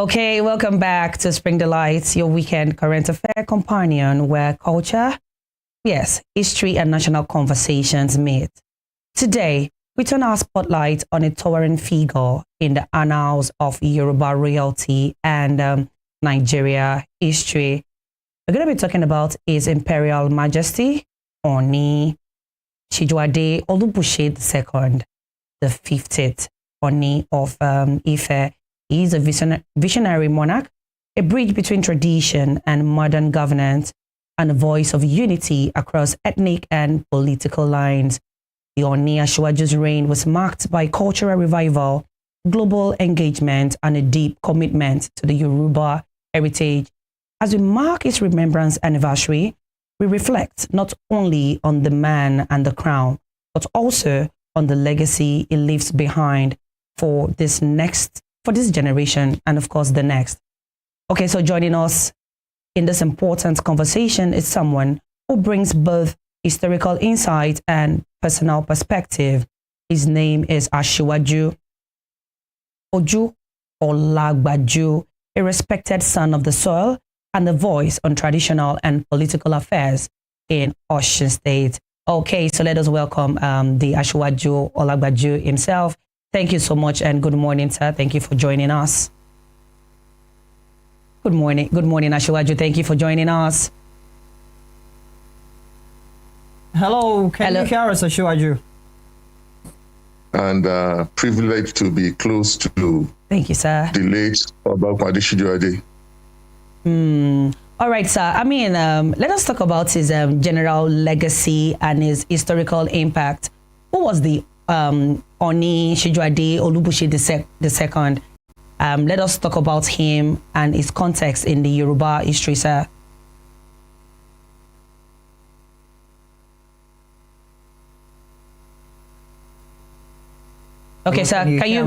Okay, welcome back to Spring Delights, your weekend current affair companion where culture, yes, history and national conversations meet. Today, we turn our spotlight on a towering figure in the annals of Yoruba royalty and Nigeria history. We're going to be talking about His Imperial Majesty, Ooni Sijuwade Olubuse II, the 50th Ooni of Ife. He is a visionary monarch, a bridge between tradition and modern governance, and a voice of unity across ethnic and political lines. The Ooni Asiwaju's reign was marked by cultural revival, global engagement, and a deep commitment to the Yoruba heritage. As we mark his remembrance anniversary, we reflect not only on the man and the crown, but also on the legacy he leaves behind for this generation and of course the next. Okay, so joining us in this important conversation is someone who brings both historical insight and personal perspective. His name is Asiwaju Ojuolape Olagbaju, a respected son of the soil and a voice on traditional and political affairs in Osun State. Okay, so let us welcome the Asiwaju Olagbaju himself. Thank you so much and good morning, sir. Thank you for joining us. Good morning, Asiwaju. Thank you for joining us. Hello, can you hear us, Asiwaju? And privileged to be close to thank you, sir. The late Ooni Sijuwade. All right, sir. I mean, let us talk about his general legacy and his historical impact. Who was the Ooni Sijuwade Olubuse II? Let us talk about him and his context in the Yoruba history, sir. Okay, sir, can you?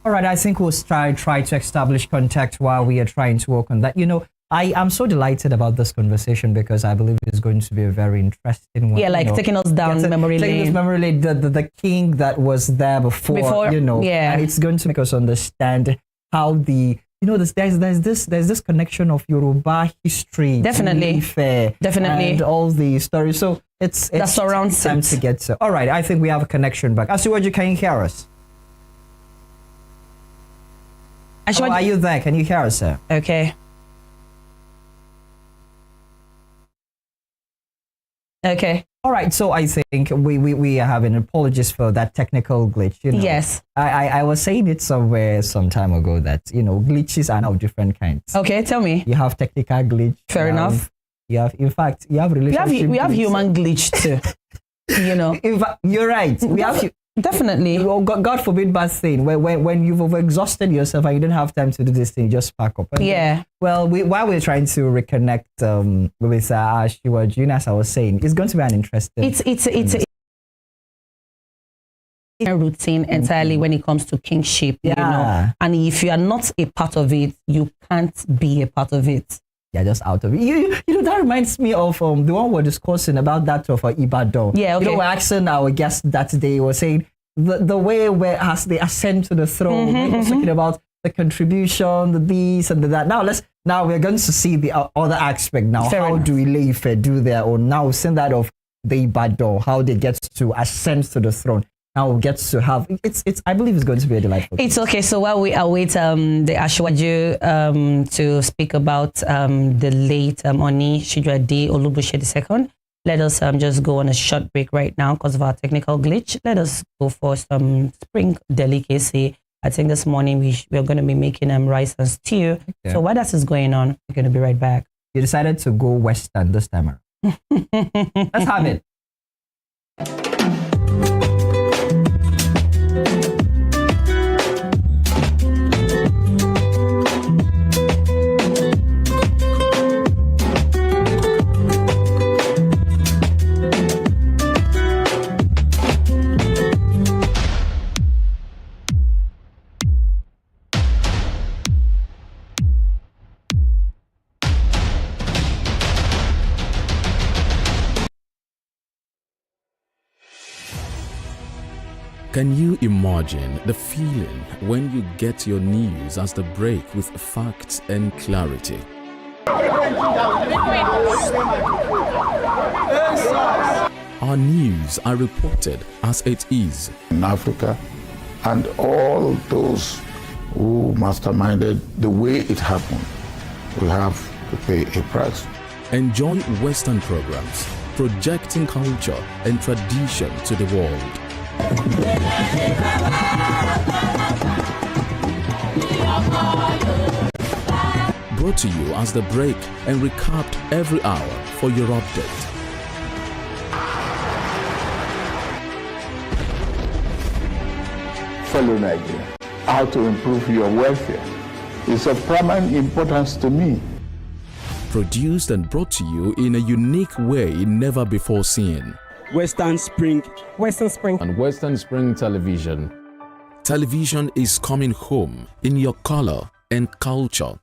All right, I think we'll try to establish context while we are trying to work on that. You know, I am so delighted about this conversation because I believe it's going to be a very interesting one. Yeah, like taking us down memory lane. Taking us memory lane, the king that was there before, you know. Yeah. And it's going to make us understand how there's this connection of Yoruba history. Definitely. Ile-Ife, definitely. And all the stories. So it's time to get to. All right, I think we have a connection back. Asiwaju, can you hear us? Are you there? Can you hear us, sir? Okay. Okay. All right. So I think we are having apologies for that technical glitch. You know, yes. I was saying it somewhere some time ago that, you know, glitches are now different kinds. Okay. Tell me. You have technical glitch. Fair enough. You have relationship. We have human glitch too. You know. In fact, you're right. We have. Definitely. Well, God forbid bad thing. When you've overexhausted yourself and you don't have time to do this thing, you just pack up. Yeah. Well, while we're trying to reconnect with Asiwaju, as I was saying, it's going to be an interesting. It's a routine entirely when it comes to kingship. Yeah. You know? And if you are not a part of it, you can't be a part of it. Yeah, just out of it. You know, that reminds me of the one we're discussing about that of Ibadan. Yeah, okay. You know, we're asking our guest that day, was saying the way where as they ascend to the throne, we're talking about the contribution, the this and the that. Now we're going to see the other aspect now. Fair how enough. do Ile-Ife do their own? Now, seeing that of the Ibadan, how they get to ascend to the throne. Now we get to have it's. I believe it's going to be a delightful. It's okay. So while we await the Asiwaju to speak about the late Ooni Sijuwade Olubuse II, let us just go on a short break right now because of our technical glitch. Let us go for some spring delicacy. I think this morning we're going to be making rice and stew. Okay. So while that is going on, we're going to be right back. You decided to go Western this time around. Let's have it. Can you imagine the feeling when you get your news as the break with facts and clarity? Our news are reported as it is. In Africa, and all those who masterminded the way it happened will have to pay a price. Enjoy Western programs, projecting culture and tradition to the world. Brought to you as the break and recapped every hour for your update. Fellow Nigerians, how to improve your welfare is of paramount importance to me. Produced and brought to you in a unique way never before seen. Western Spring And Western Spring Television. Television is coming home in your color and culture.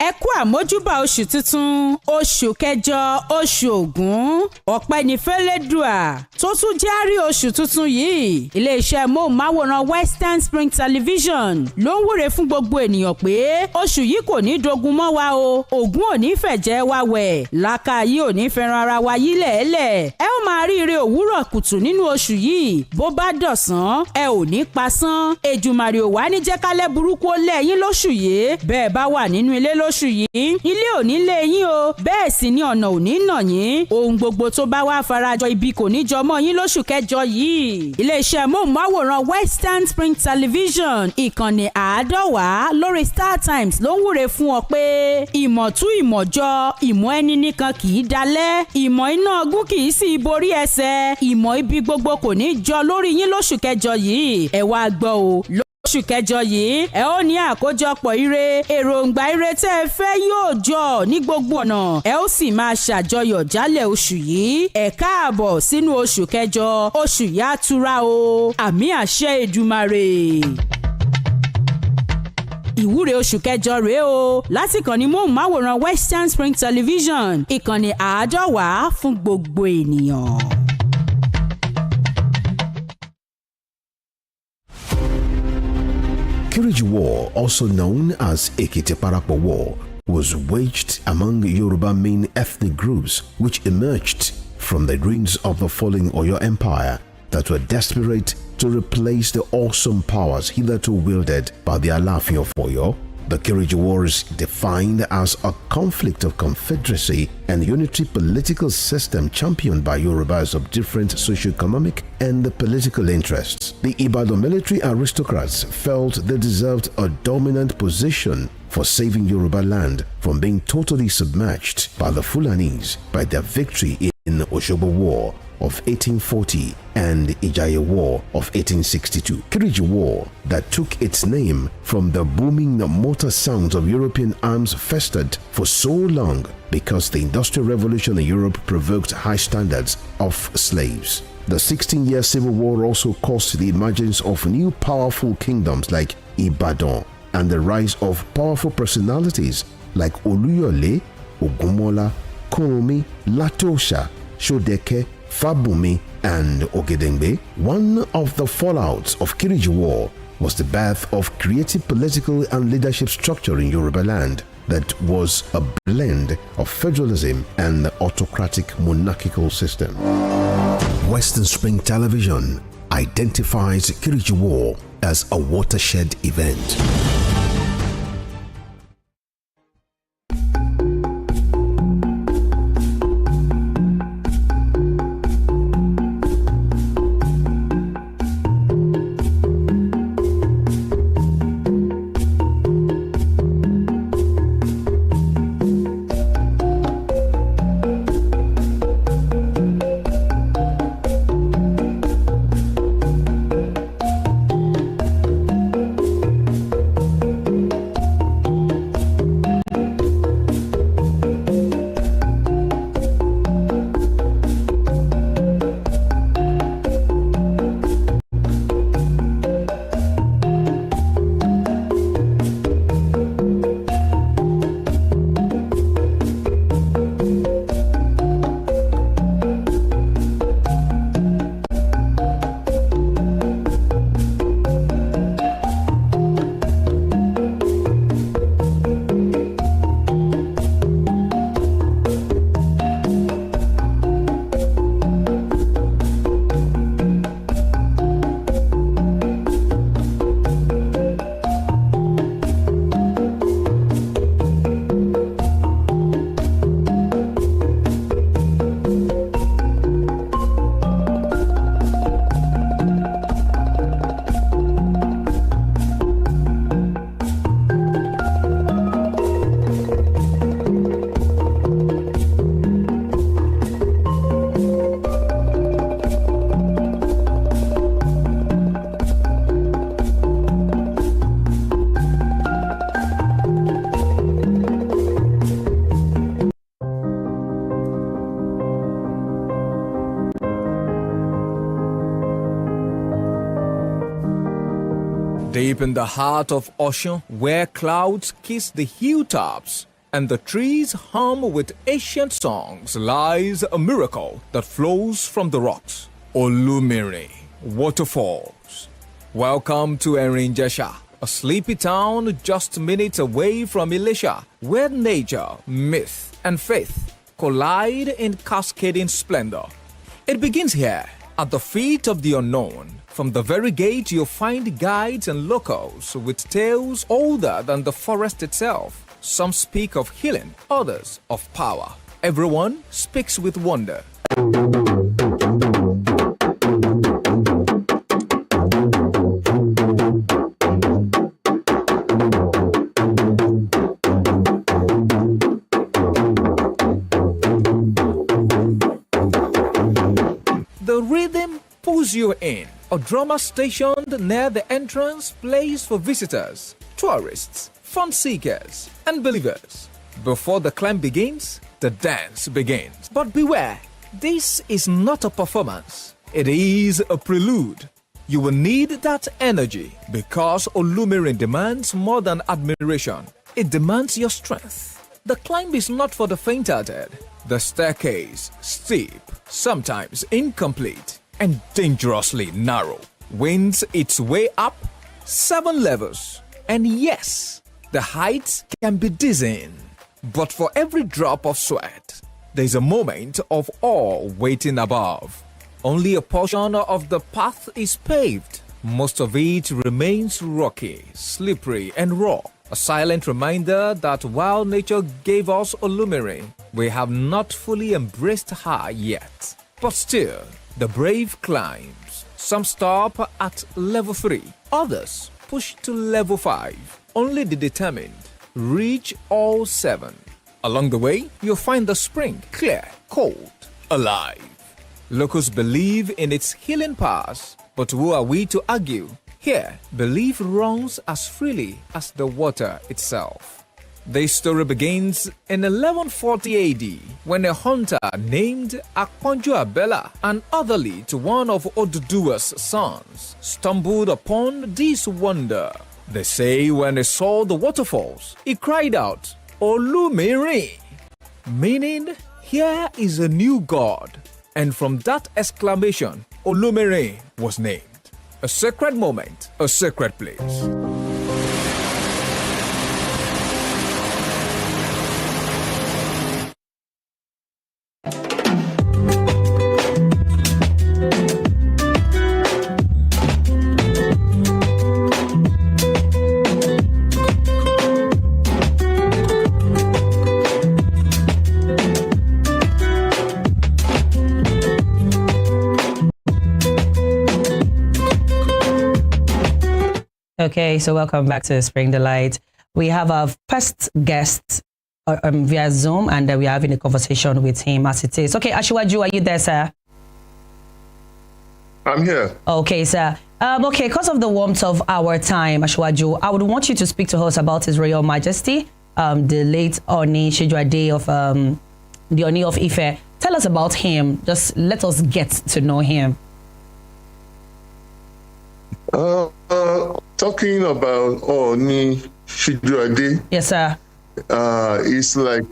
Ẹ kú àmójúbà oṣù tuntun, oṣù kẹjọ, oṣù Ògún, ọpẹ́ ní fẹ́lẹ́dùà tó tún járí oṣù tuntun yìí. Ilé-iṣẹ́ móhùnmáwòrán Western Spring Television ló ń wúre fún gbogbo ènìyàn pé oṣù yìí kò ní dogun mọ́ wa o, Ògún ò ní fẹ̀jẹ̀ wa wẹ̀, làkàyí ò ní fẹ́ràn ara wa yí lẹ̀ẹ́lẹ̀. Ẹ ó máa rí ire òwúrọ̀ kùtù nínú oṣù yìí, bó bá dọ̀sán ẹ ò ní pasán. Èjùmàrè ò wá ní jẹ́ kálẹ̀ burúkú ó lẹ̀ yín lóṣù yìí. Bẹ́ẹ̀ bá wà nínú ilé lóṣù yìí, ilé ò ní lé yín o, bẹ́ẹ̀ sì ni ọ̀nà ò ní nà yín. Ohun gbogbo tó bá wá farajọ ibi kò ní jọ mọ́ yín lóṣù kẹjọ yìí. Ilé-iṣẹ́ móhùnmáwòrán Western Spring Television ìkànnì 150 lórí StarTimes ló ń wúre fún ọ pé ìmọ̀ tú ìmọ̀ jọ, ìmọ̀ ẹni nìkan kì í dalẹ̀, ìmọ̀ iná ọgún kì í sì borí ẹsẹ̀, ìmọ̀ ibi gbogbo kò ní jọ lórí yín lóṣù kẹjọ yìí. Ẹ wá gbọ́ o, oṣù kẹjọ yìí ẹ ó ní àkójọpọ̀ ire, èròǹgbà ire tẹ́ ẹ fẹ́ yóò jọ ní gbogbo ọ̀nà, ẹ ó sì máa ṣàjọyọ̀ jálẹ̀ oṣù yìí. Ẹ káàbọ̀ sínú oṣù kẹjọ, oṣù yá tura o, àmì àṣẹ Èdùmàrè. Ìwúre oṣù kẹjọ rèé o, láti ìkànnì móhùnmáwòrán Western Spring Television, ìkànnì 150 fún gbogbo ènìyàn. Kiriji War, also known as Ekiteparapo War, was waged among Yoruba main ethnic groups which emerged from the ruins of the falling Oyo Empire that were desperate to replace the awesome powers hitherto wielded by the Alaafin of Oyo. The Kiriji War is defined as a conflict of confederacy and unitary political system championed by Yorubas of different socio-economic and political interests. The Ibadan military aristocrats felt they deserved a dominant position for saving Yorubaland from being totally submerged by the Fulanis by their victory in Oshobo War of 1840 and Ijaye War of 1862. Kiriji War, that took its name from the booming motor sounds of European arms, festered for so long because the Industrial Revolution in Europe provoked high standards of slaves. The 16-year Civil War also caused the emergence of new powerful kingdoms like Ibadan and the rise of powerful personalities like Oluyole, Ogunmola, Koromi, Latosha, Shodeke, Fabumi, and Ogedengbe. One of the fallouts of Kiriji War was the birth of creative political and leadership structure in Yorubaland that was a blend of federalism and the autocratic monarchical system. Western Spring Television identifies Kiriji War as a watershed event. Deep in the heart of ocean, where clouds kiss the hilltops and the trees hum with ancient songs, lies a miracle that flows from the rocks. Olumiri Waterfalls. Welcome to Erinjesha, a sleepy town just minutes away from Ilesha, where nature, myth, and faith collide in cascading splendor. It begins here, at the feet of the unknown. From the very gate, you'll find guides and locals with tales older than the forest itself. Some speak of healing, others of power. Everyone speaks with wonder. The rhythm pulls you in. A drummer stationed near the entrance plays for visitors, tourists, fun seekers, and believers. Before the climb begins, the dance begins. But beware, this is not a performance. It is a prelude. You will need that energy because Olumiri demands more than admiration. It demands your strength. The climb is not for the faint-hearted. The staircase, steep, sometimes incomplete, and dangerously narrow, wins its way up 7 levels. And yes, the heights can be dizzying. But for every drop of sweat, there's a moment of awe waiting above. Only a portion of the path is paved. Most of it remains rocky, slippery, and raw. A silent reminder that while nature gave us Olumiri, we have not fully embraced her yet. But still, the brave climbs. Some stop at level 3, others push to level 5. Only the determined reach all 7. Along the way, you'll find the spring clear, cold, alive. Locals believe in its healing powers, but who are we to argue? Here, belief runs as freely as the water itself. This story begins in 1140 AD when a hunter named Asiwaju Abela, an orderly to one of Oduduwa's sons, stumbled upon this wonder. They say when he saw the waterfalls, he cried out, "Olumiri!" meaning here is a new god. And from that exclamation, Olumiri was named. A sacred moment, a sacred place. Okay, so welcome back to Spring Delight. We have our first guest via Zoom, and we are having a conversation with him as it is. Okay, Asiwaju, are you there, sir? I'm here. Okay, sir. Okay, because of the warmth of our time, Asiwaju, I would want you to speak to us about His Royal Majesty, the late Ooni Sijuwade of the Ooni of Ife. Tell us about him. Just let us get to know him. Talking about Ooni Sijuwade. Yes, sir. It's like,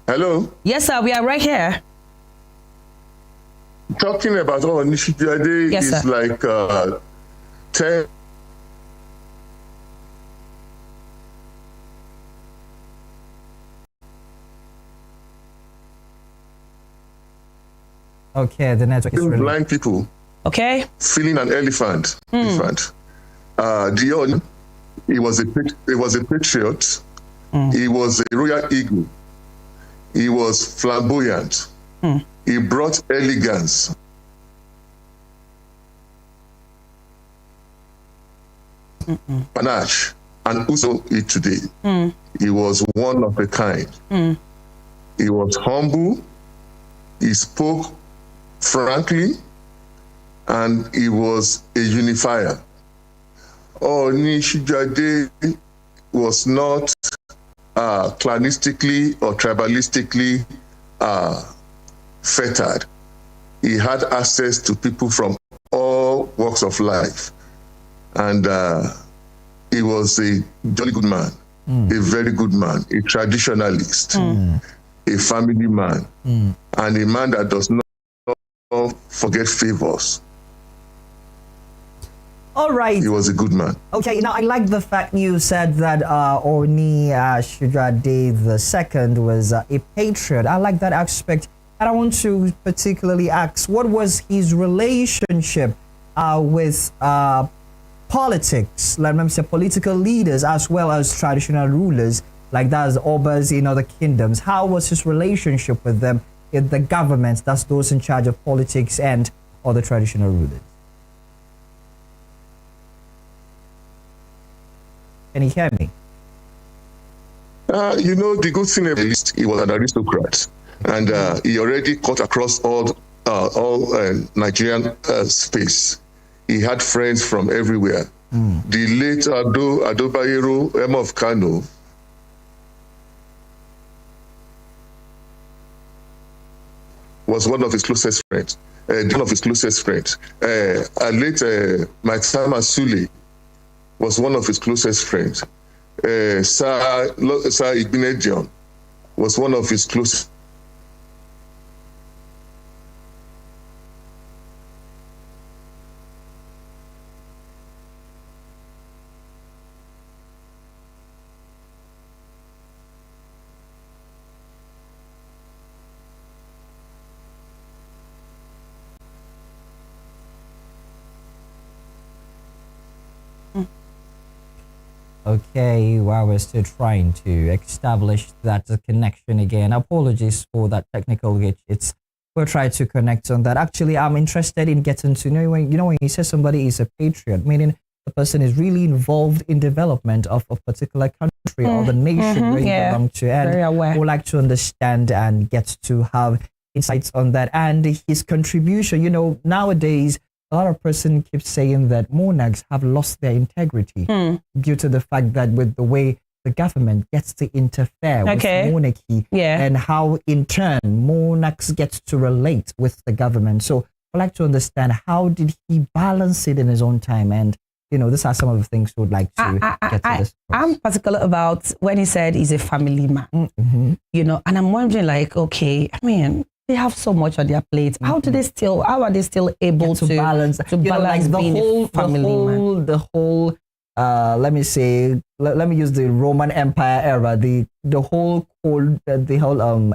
hello? Yes, sir. We are right here. Talking about Ooni Sijuwade Yes, is sir. like 10. Okay, the network is really... Blind people Okay. feeling an elephant. Elephant. The Ooni, he was a patriot. He was a royal eagle. He was flamboyant. He brought elegance. Panache, and also it today. He was one of a kind. He was humble. He spoke frankly, and he was a unifier. Ooni Sijuwade was not clanistically or tribalistically fettered. He had access to people from all walks of life. And he was a jolly good man, a very good man, a traditionalist, a family man, and a man that does not forget favors. All right. He was a good man. Okay, now I like the fact you said that Ooni Sijuwade II was a patriot. I like that aspect. And I want to particularly ask, what was his relationship with politics, like let me say political leaders, as well as traditional rulers, like that's obas in other kingdoms? How was his relationship with them in the government, that's those in charge of politics and other traditional rulers? Can you hear me? The good thing is he was an aristocrat, and he already cut across all Nigerian space. He had friends from everywhere. The late Adobayero, Emma of Kano, was one of his closest friends. Late Maitama Sule was one of his closest friends. Sir Igbinedion was one of his closest. Okay, while we're still trying to establish that connection again, apologies for that technical glitch. We'll try to connect on that. Actually, I'm interested in getting to know when you say somebody is a patriot, meaning the person is really involved in development of a particular country or the nation where you belong to, and would like to understand and get to have insights on that and his contribution. Nowadays, a lot of person keeps saying that monarchs have lost their integrity due to the fact that with the way the government gets to interfere with monarchy and how in turn monarchs get to relate with the government. So I'd like to understand, how did he balance it in his own time? And these are some of the things we would like to get to this. I'm particular about when he said he's a family man, and I'm wondering they have so much on their plate. How are they still able to balance being a family man? The whole let me use the Roman Empire era, the whole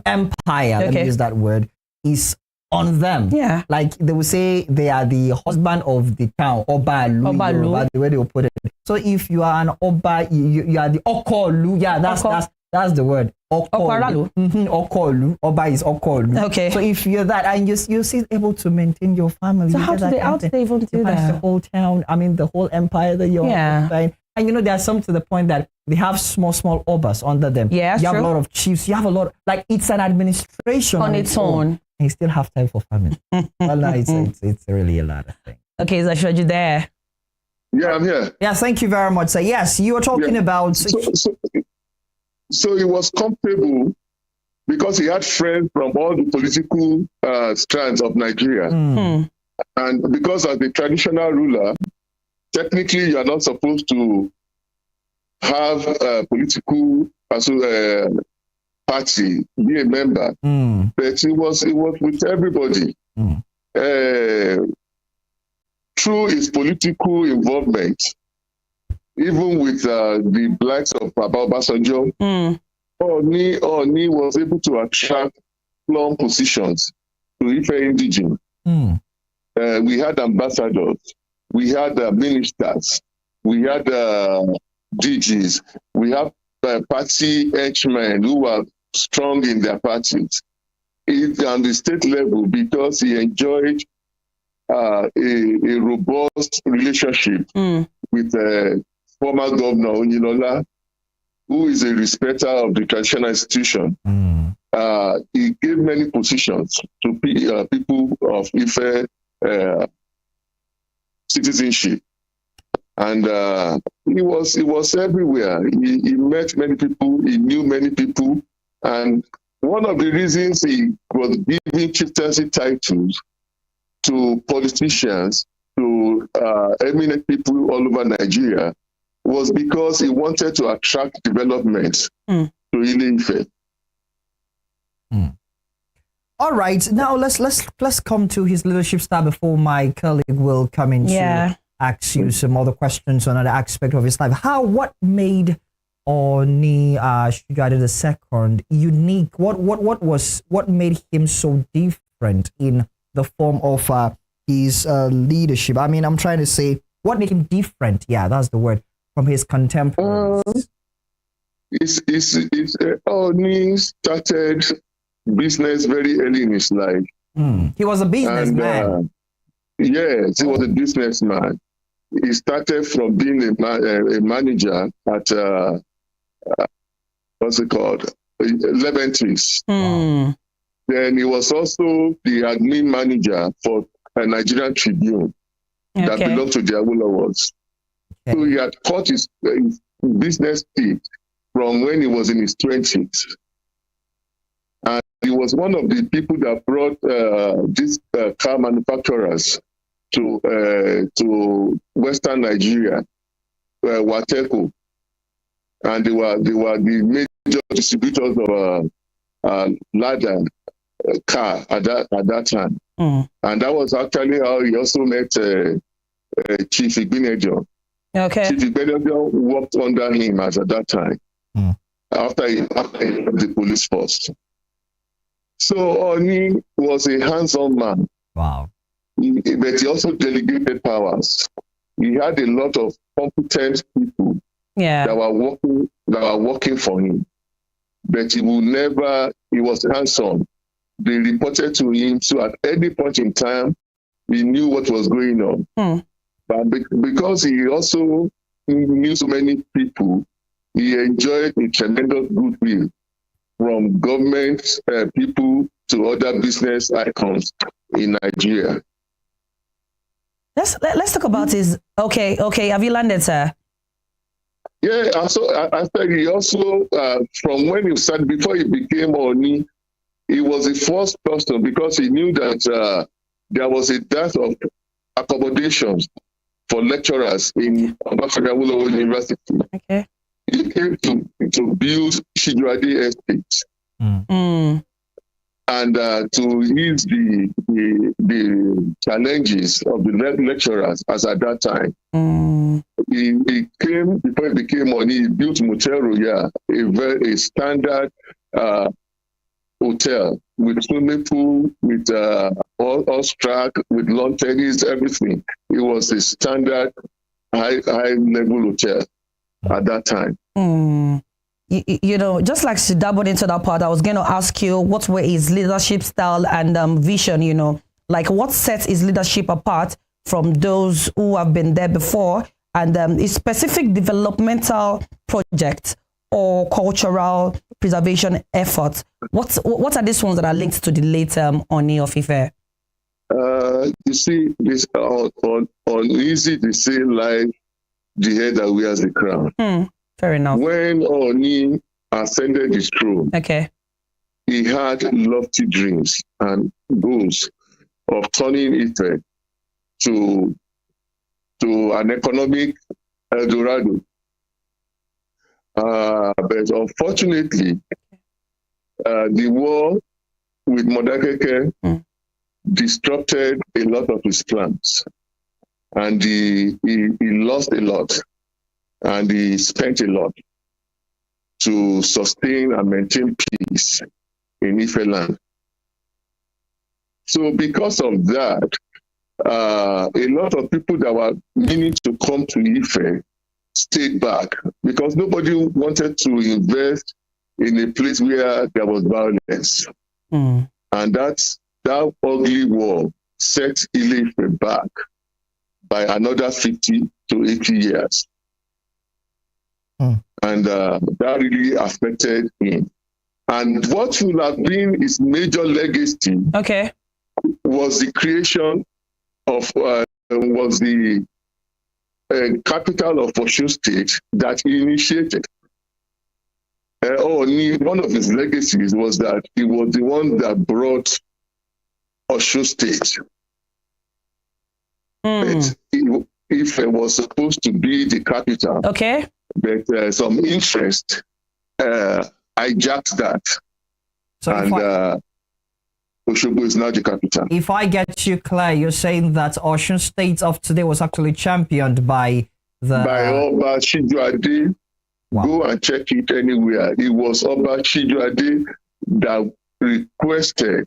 empire, let me use that word, is on them. Yeah. Like they will say they are the husband of the town, Obalu, the way they will put it. So if you are an Oba, you are the Okolu. Yeah, that's the word. Okolu. Okolu. Oba is Okolu. Okay. So if you're that and you're still able to maintain your family. So how do they even do that? The whole town, the whole empire that you're occupying. And there are some to the point that they have small Obas under them. Yeah, you have a lot of chiefs. You have a lot, it's an administration on its own. And you still have time for family. Well, no, it's really a lot of things. Okay, is Asiwaju there? Yeah, I'm here. Yeah, thank you very much. So yes, you were talking about. So he was comfortable because he had friends from all the political strands of Nigeria. And because as the traditional ruler, technically you are not supposed to have a political party, be a member. But it was with everybody. Through his political involvement, even with the blacks of Baba Obasanjo, Ooni was able to attract plum positions to Ife indigene. We had ambassadors, we had ministers, we had DGs, we have party henchmen who were strong in their parties. On the state level, because he enjoyed a robust relationship with former governor Onilola, who is a respecter of the traditional institution. He gave many positions to people of Ife citizenship, and he was everywhere. He met many people, he knew many people, and one of the reasons he was giving chieftaincy titles to politicians, to eminent people all over Nigeria, was because he wanted to attract development to Ile-Ife. All right, now let's come to his leadership style before my colleague will come in to ask you some other questions on another aspect of his life. What made Ooni Sijuwade II unique? What made him so different in the form of his leadership? I mean, I'm trying to say, what made him different? Yeah, that's the word, from his contemporaries. Ooni started business very early in his life. He was a businessman. Yes, he was a businessman. He started from being a manager at what's it called, Leventis. Wow. Then he was also the admin manager for a Nigerian Tribune that belonged to the Awolowo's. So he had caught his business teeth from when he was in his 20s. And he was one of the people that brought these car manufacturers to Western Nigeria, Wateko. And they were the major distributors of ladder car at that time. And that was actually how he also met Chief Igbenejo. Chief Igbenejo worked under him at that time, after he left the police force. So Ooni was a hands-on man. Wow. But he also delegated powers. He had a lot of competent people that were working for him. But he was hands-on. They reported to him, so at any point in time, he knew what was going on. But because he also knew so many people, he enjoyed a tremendous goodwill from government people to other business icons in Nigeria. Let's talk about his. Okay. Have you landed, sir? Yeah. Also, I said he also from when he started, before he became Ooni, he was the first person, because he knew that there was a dearth of accommodations for lecturers in Asiwaju University. He came to build Sijuwade Estate and to ease the challenges of the lecturers as at that time. He came, before he became Ooni, he built Motel Royal, a standard hotel with swimming pool, with horse track, with lawn tennis, everything. It was a standard high level hotel at that time. You know, just like she dabbled into that part, I was going to ask you what were his leadership style and vision, you know, like what sets his leadership apart from those who have been there before, and his specific developmental projects or cultural preservation efforts. What are these ones that are linked to the late Ooni of Ife? You see, this easy to say, like the head that wears the crown. Fair enough. When Ooni ascended his throne, he had lofty dreams and goals of turning Ife to an economic Eldorado. But unfortunately, the war with Modakeke disrupted a lot of his plans, and he lost a lot, and he spent a lot to sustain and maintain peace in Ife land. So because of that, a lot of people that were meaning to come to Ife stayed back, because nobody wanted to invest in a place where there was violence. And that ugly war set Ile-Ife back by another 50 to 80 years. And that really affected him. And what would have been his major legacy was the creation of, was the capital of Osun State that he initiated. One of his legacies was that he was the one that brought Osun State. But he Ife was supposed to be the capital. Okay. But some interest hijacked that. So and Osogbo is now the capital. If I get you clear, you're saying that Osun State of today was actually championed by Oba Sijuwade. Wow. Go and check it anywhere. It was Oba Sijuwade that requested,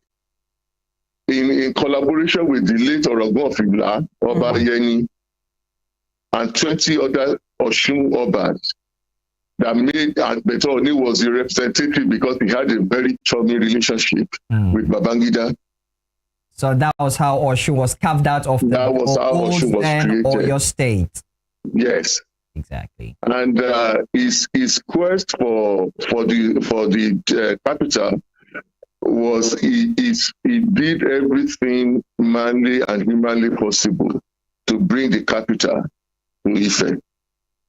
in collaboration with the late Orogun of Ife, Oba Yeni, and 20 other Osun Obas, that made, and Betoni was the representative because he had a very charming relationship with Babangida. So that was how Osun was carved out of the Osun was created. Oyo State. Yes. Exactly. And his quest for the capital was he did everything manly and humanly possible to bring the capital to Ife.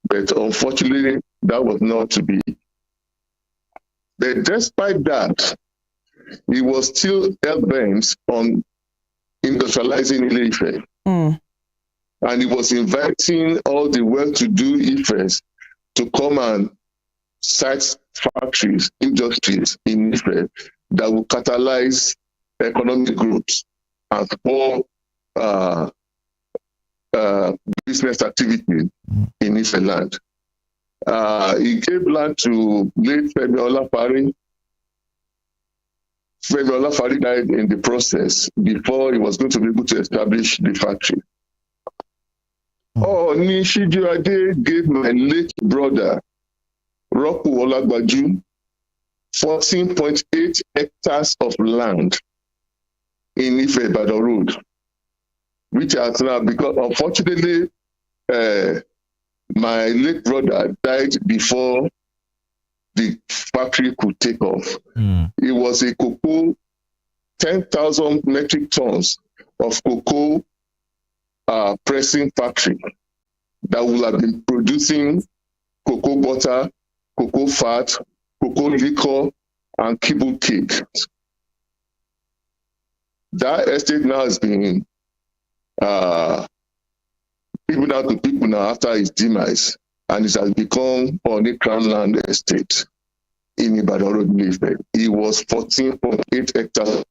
But unfortunately, that was not to be. But despite that, he was still hell-bent on industrializing Ile-Ife. And he was inviting all the well-to-do Ifes to come and site factories, industries in Ife that will catalyze economic growth and support business activity in Ife land. He gave land to late Femi Olafari. Femi Olafari died in the process before he was going to be able to establish the factory. Ooni Sijuwade gave my late brother, Roku Olagbaju, 14.8 hectares of land in Ife Ibadan Road, which has now, because unfortunately, my late brother died before the factory could take off. It was a cocoa, 10,000 metric tons of cocoa pressing factory that would have been producing cocoa butter, cocoa fat, cocoa liquor, and kibble cake. That estate now has been given out to people now after his demise, and it has become Ooni Crown Land Estate in Ibadan Road, Ile-Ife. It was 14.8 hectares.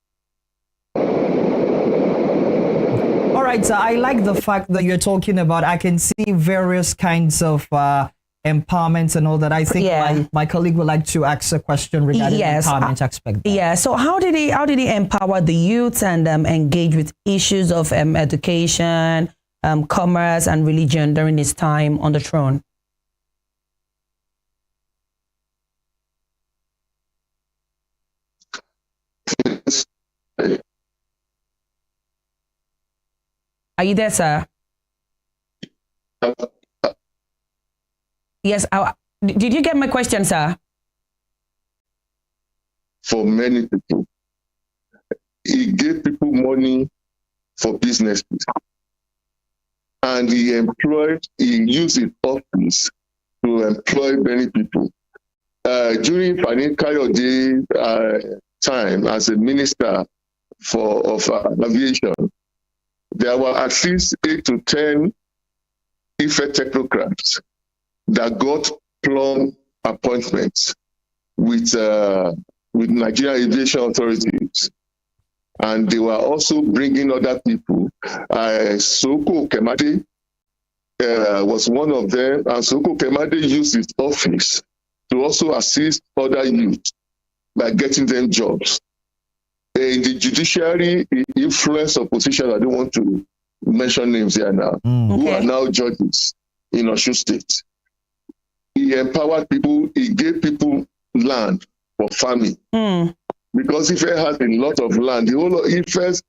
All right, so I like the fact that you're talking about, I can see various kinds of empowerment and all that. I think my colleague would like to ask a question regarding the empowerment aspect. Yeah, so how did he empower the youth and engage with issues of education, commerce, and religion during his time on the throne? Are you there, sir? Yes. Did you get my question, sir? For many people, he gave people money for businesses, and he used his office to employ many people. During Fani Kayode's time as a minister of aviation, there were at least 8 to 10 Ife technocrats that got plum appointments with Nigerian aviation authorities, and they were also bringing other people. Soko Kemade was one of them, and Soko Kemade used his office to also assist other youth by getting them jobs. In the judiciary, he influenced opposition. I don't want to mention names here now, who are now judges in Osun State. He empowered people. He gave people land for farming. Because Ife has a lot of land. The whole of Ife's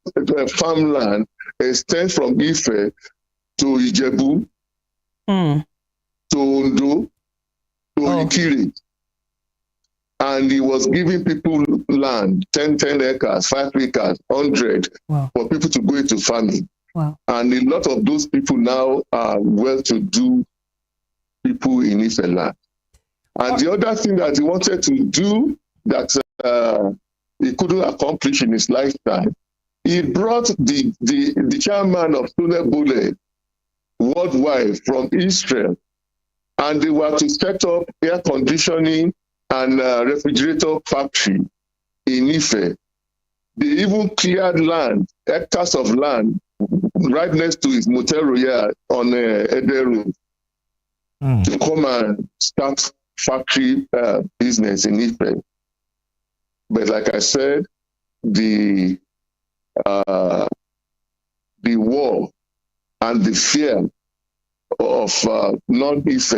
farmland extends from Ife to Ijebu, to Ondo, to Ikire. And he was giving people land, 10 acres, 5 acres, 100, for people to go into farming. And a lot of those people now are well-to-do people in Ife land. And the other thing that he wanted to do that he couldn't accomplish in his lifetime, he brought the chairman of Tune Bole, worldwide from Israel, and they were to set up air conditioning and refrigerator factory in Ife. They even cleared land, hectares of land, right next to his Motel Royal on Ede Road, to come and start factory business in Ife. But like I said, the war and the fear of non-Ife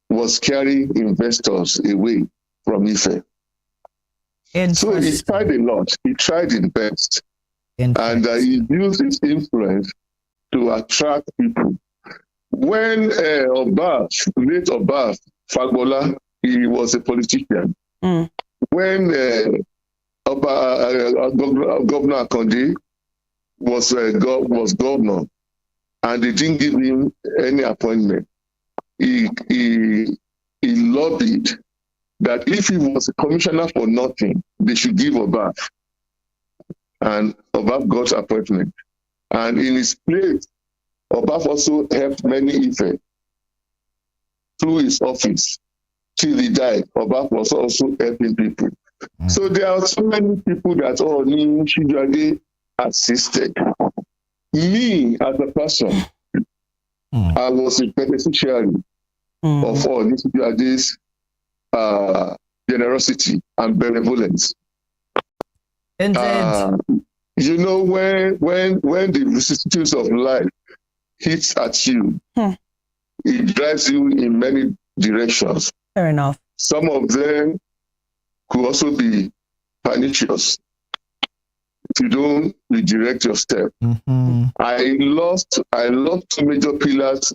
was carrying investors away from Ife. So he tried a lot. He tried his best. And he used his influence to attract people. When late Obaf Fagbola, he was a politician. When Governor Akonde was governor, and they didn't give him any appointment, he lobbied that if he was a commissioner for nothing, they should give Obaf. And Obaf got appointment. And in his place, Obaf also helped many Ife through his office. Till he died, Obaf was also helping people. So there are so many people that Ooni Sijuwade assisted. Me, as a person, I was a beneficiary of Ooni Sijuwade's generosity and benevolence. You know, when the vicissitudes of life hits at you, it drives you in many directions. Fair enough. Some of them could also be pernicious if you don't redirect your step. I lost 2 major pillars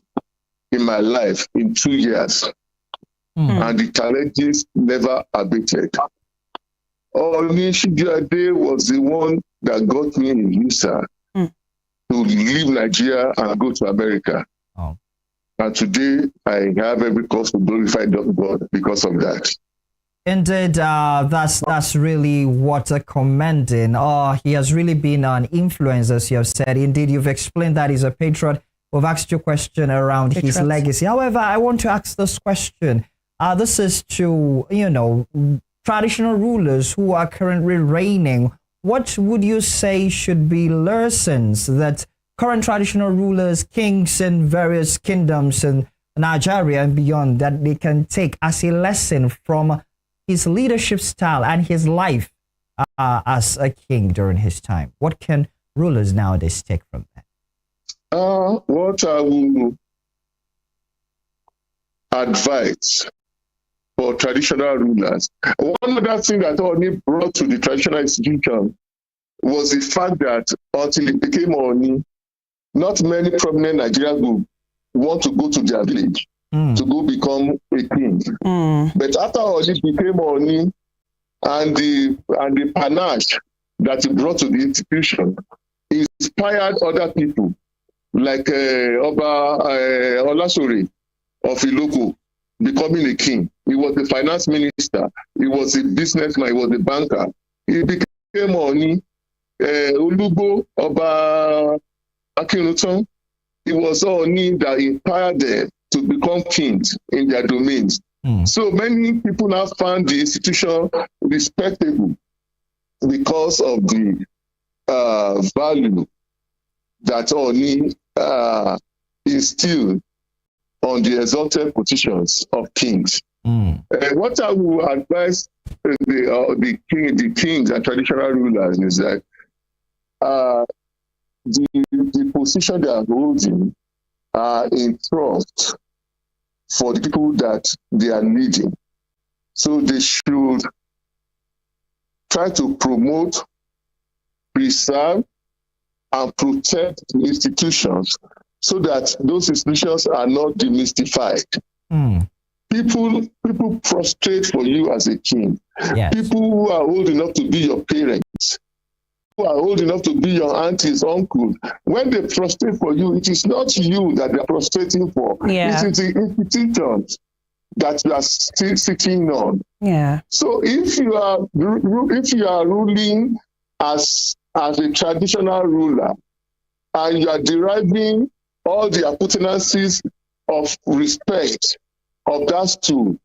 in my life in 2 years, and the challenges never abated. Ooni Sijuwade was the one that got me a visa to leave Nigeria and go to America. And today, I have every cause to glorify God because of that. Indeed, that's really what commending. He has really been an influence, as you have said. Indeed, you've explained that he's a patriot. We've asked you a question around his legacy. However, I want to ask this question. This is to, traditional rulers who are currently reigning. What would you say should be lessons that current traditional rulers, kings in various kingdoms in Nigeria and beyond, that they can take as a lesson from his leadership style and his life as a king during his time? What can rulers nowadays take from that? What I will advise for traditional rulers, one other thing that Ooni brought to the traditional institution was the fact that until he became Ooni, not many prominent Nigerians would want to go to their village to go become a king. But after Ooni became Ooni, and the panache that he brought to the institution inspired other people, like Oba Olasore of Ilogo becoming a king. He was the finance minister. He was a businessman. He was a banker. He became Ooni. Olugo Oba Akinuton. It was Ooni that inspired them to become kings in their domains. So many people now found the institution respectable because of the value that Ooni instilled on the exalted positions of kings. What I will advise the kings and traditional rulers is that the position they are holding are in trust for the people that they are leading. So they should try to promote, preserve, and protect institutions so that those institutions are not demystified. People prostrate for you as a king. Yes. People who are old enough to be your parents, who are old enough to be your aunties, uncles, when they prostrate for you, it is not you that they are prostrating for. Yeah. It is the institutions that you are still sitting on. Yeah. So if you are ruling as a traditional ruler and you are deriving all the appurtenances of respect of that stool,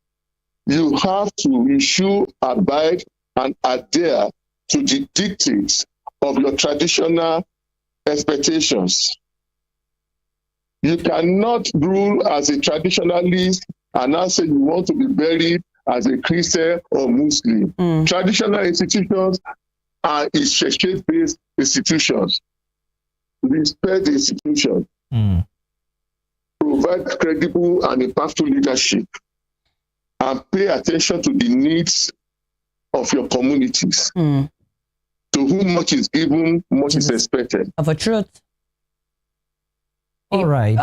you have to issue, abide, and adhere to the dictates of your traditional expectations. You cannot rule as a traditionalist and now say you want to be buried as a Christian or Muslim. Traditional institutions are exchange-based institutions. Respect the institution. Provide credible and impactful leadership, and pay attention to the needs of your communities. To whom much is given, much is expected. Of a truth. All right.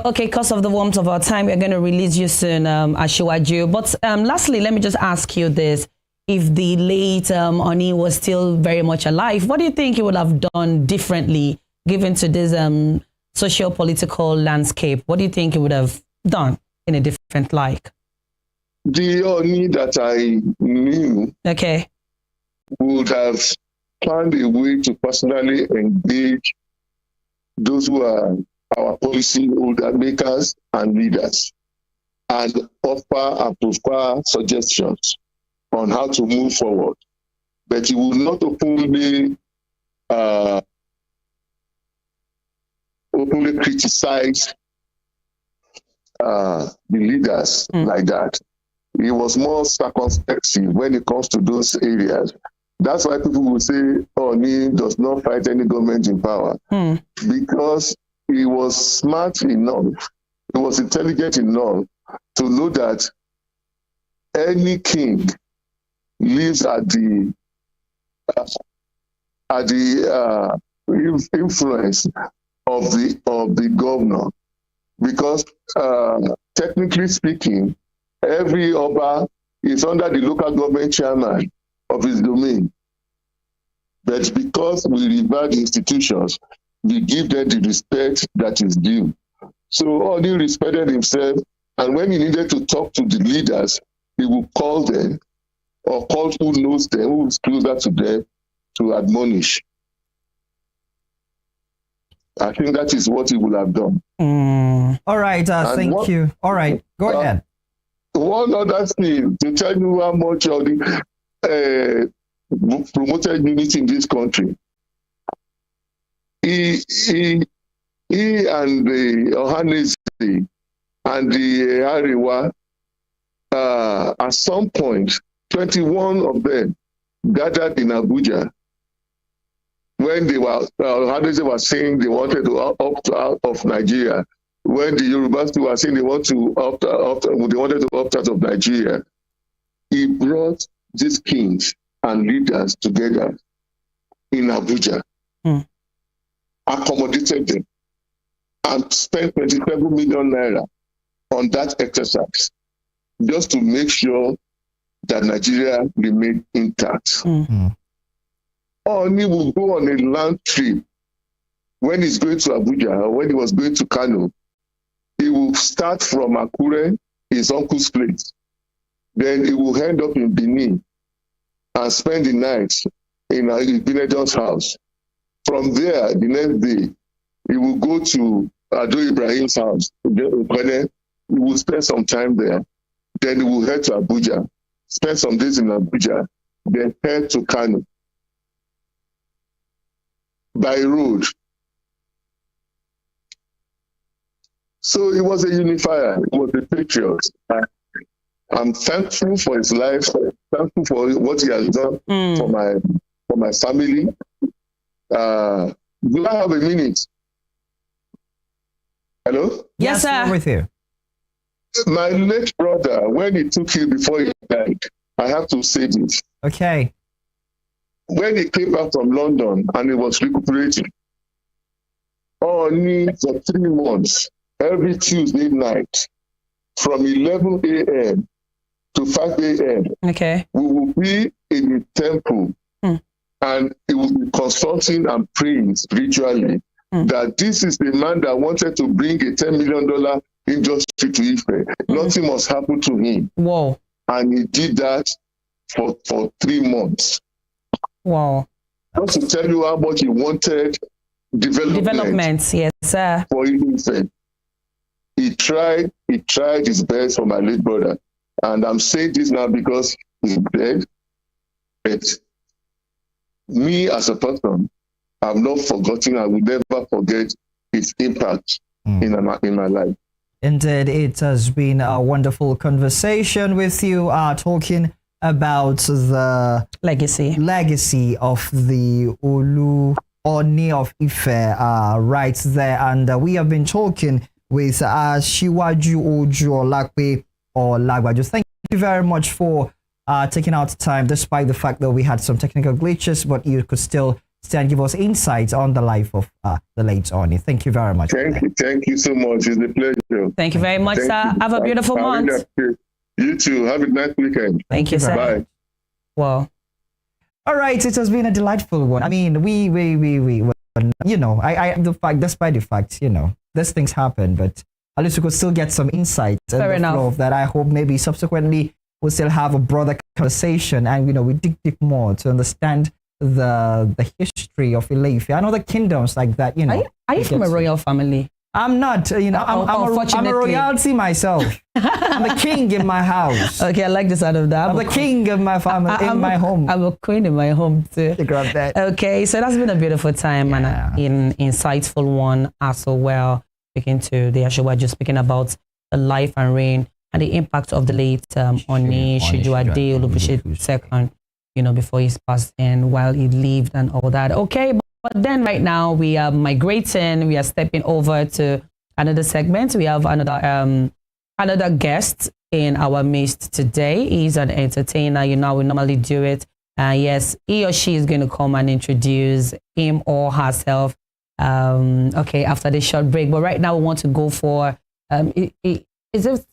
Okay, because of the warmth of our time, we're going to release you soon, Asiwaju. But lastly, let me just ask you this. If the late Ooni was still very much alive, what do you think he would have done differently given to this socio-political landscape? What do you think he would have done in a different light? The Ooni that I knew would have found a way to personally engage those who are our policy holder makers and leaders, and offer and provide suggestions on how to move forward. But he will not openly criticize the leaders like that. He was more circumspect when it comes to those areas. That's why people will say, oh, he does not fight any government in power. Because he was smart enough, he was intelligent enough to know that any king lives at the influence of the governor. Because technically speaking, every Oba is under the local government chairman of his domain. But because we revere the institutions, we give them the respect that is due. So Ooni respected himself, and when he needed to talk to the leaders, he would call them, or call who knows them, who is closer to them, to admonish. I think that is what he would have done. All right, thank you. All right, go ahead. One other thing, to tell you how much of the promoted unity in this country. He and the Ohanese and the Ariwa, at some point, 21 of them gathered in Abuja when they were, Ohanese were saying they wanted to opt out of Nigeria. When the Yorubas were saying they wanted to opt out of Nigeria. He brought these kings and leaders together in Abuja, accommodated them, and spent 27 million naira on that exercise, just to make sure that Nigeria remained intact. Ooni will go on a land trip. When he's going to Abuja, or when he was going to Kano, he will start from Akure, his uncle's place. Then he will end up in Benin and spend the night in Igbinejon's house. From there, the next day, he will go to Ado Ibrahim's house. He will spend some time there. Then he will head to Abuja, spend some days in Abuja, then head to Kano by road. So he was a unifier, he was a patriot. I'm thankful for his life, thankful for what he has done for my family. Do I have a minute? Hello? Yes, sir. I'm with you. My late brother, when he took it before he died, I have to say this. Okay. When he came back from London and he was recuperating, only for 3 months, every Tuesday night, from 11 a.m. to 5 a.m., we will be in the temple and he will be consulting and praying spiritually that this is the man that wanted to bring a $10 million industry to Ife. Nothing must happen to him. Wow. And he did that for 3 months. Wow. Just to tell you how much he wanted development. Yes. sir. For Ile-Ife. He tried his best for my late brother. And I'm saying this now because he's dead. But me as a person, I've not forgotten, I will never forget his impact in my life. Indeed, it has been a wonderful conversation with you, talking about the legacy of the Ooni of Ife right there. And we have been talking with Asiwaju Ojuolape Olagbaju. Thank you very much for taking out time, despite the fact that we had some technical glitches, but you could still give us insights on the life of the late Ooni. Thank you very much. Thank you so much. It's a pleasure. Thank you very much, sir. Have a beautiful month. You too. Have a nice weekend. Thank you, sir. Bye. Well, all right. It has been a delightful one. I mean, we you know, despite the fact, you know, these things happen, but at least we could still get some insights and the flow of that. I hope maybe subsequently we'll still have a broader conversation, and you know, we dig deep more to understand the history of Ile-Ife and other kingdoms like that. You know, are you from a royal family? I'm not. You know, I'm a royalty myself. I'm the king in my house. Okay, I like the sound of that. I'm the king of my family in my home. I'm a queen in my home too. Grab that. Okay, so that's been a beautiful time and an insightful one as well. Speaking to the Asiwaju, speaking about the life and reign and the impact of the late Ooni Sijuwade Olubuse II, you know, before he passed and while he lived and all that. Okay, but then right now we are migrating. We are stepping over to another segment. We have another guest in our midst today. He's an entertainer. You know, we normally do it. Yes, he or she is going to come and introduce him or herself. Okay, after this short break. But right now we want to go for is it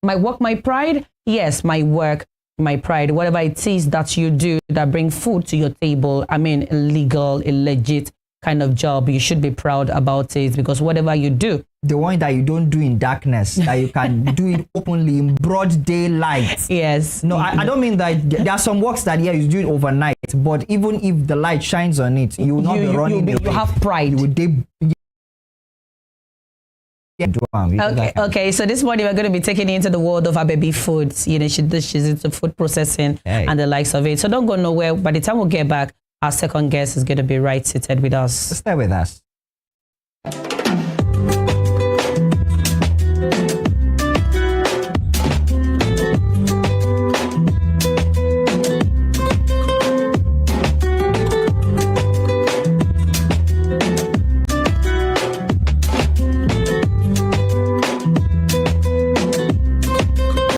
my work, my pride? Yes, my work, my pride. Whatever it is that you do that bring food to your table, I mean, illegal, illegit kind of job, you should be proud about it, because whatever you do, the one that you don't do in darkness, that you can do it openly in broad daylight. Yes. No, I don't mean that. There are some works that you do it overnight, but even if the light shines on it, you will not be running. You have pride. Okay. So this morning we're going to be taking you into the world of our baby foods. You know, she's into food processing and the likes of it. So don't go nowhere. By the time we get back, our second guest is going to be right seated with us. Stay with us.